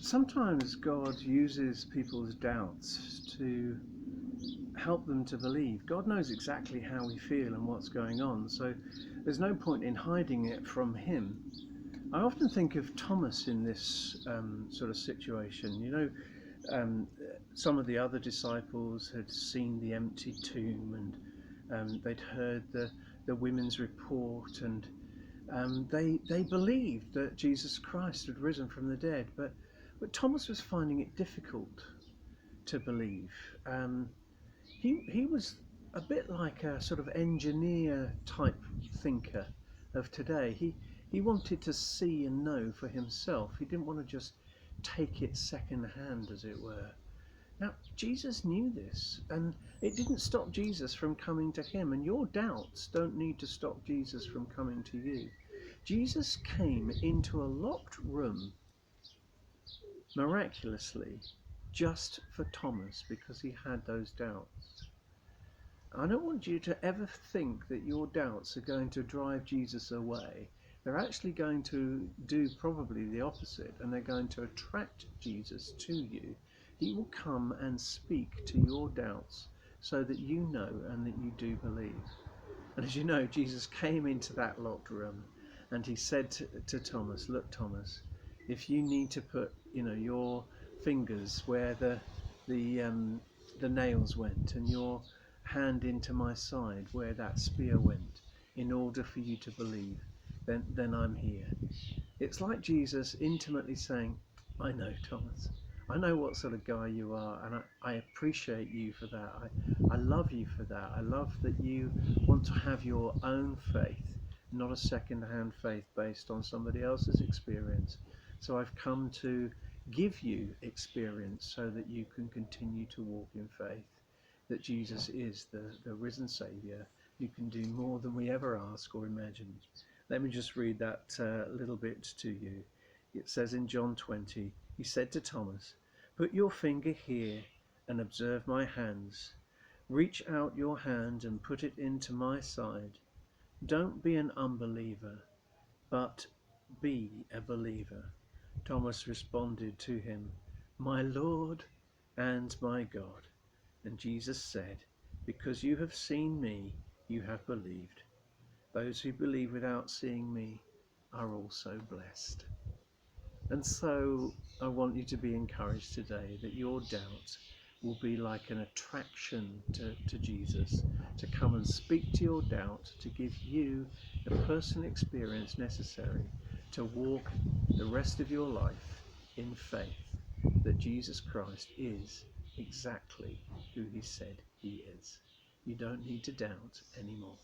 Sometimes God uses people's doubts to help them to believe. God knows exactly how we feel and what's going on, so there's no point in hiding it from Him. I often think of Thomas in this sort of situation. Um, some of the other disciples had seen the empty tomb, and they'd heard the women's report, and they believed that Jesus Christ had risen from the dead. But Thomas was finding it difficult to believe. He was a bit like a sort of engineer type thinker of today. He wanted to see and know for himself. He didn't want to just take it second hand, as it were. Now, Jesus knew this, and it didn't stop Jesus from coming to him, and your doubts don't need to stop Jesus from coming to you. Jesus came into a locked room miraculously just for Thomas because he had those doubts. I don't want you to ever think that your doubts are going to drive Jesus away. They're actually going to do probably the opposite, and they're going to attract Jesus to you. He will come and speak to your doubts so that you know and that you do believe. And as you know, Jesus came into that locked room and he said to Thomas, look, Thomas, if you need to put, your fingers where the nails went, and your hand into my side where that spear went, in order for you to believe, then I'm here. It's like Jesus intimately saying, I know, Thomas. I know what sort of guy you are, and I appreciate you for that. I love you for that. I love that you want to have your own faith, not a second-hand faith based on somebody else's experience. So I've come to give you experience so that you can continue to walk in faith, that Jesus is the risen Saviour who can do more than we ever ask or imagine. Let me just read that little bit to you. It says in John 20, he said to Thomas, put your finger here and observe my hands. Reach out your hand and put it into my side. Don't be an unbeliever, but be a believer. Thomas responded to him, my Lord and my God. And Jesus said, because you have seen me, you have believed. Those who believe without seeing me are also blessed. And so I want you to be encouraged today that your doubt will be like an attraction to Jesus, to come and speak to your doubt, to give you the personal experience necessary to walk the rest of your life in faith that Jesus Christ is exactly who he said he is. You don't need to doubt anymore.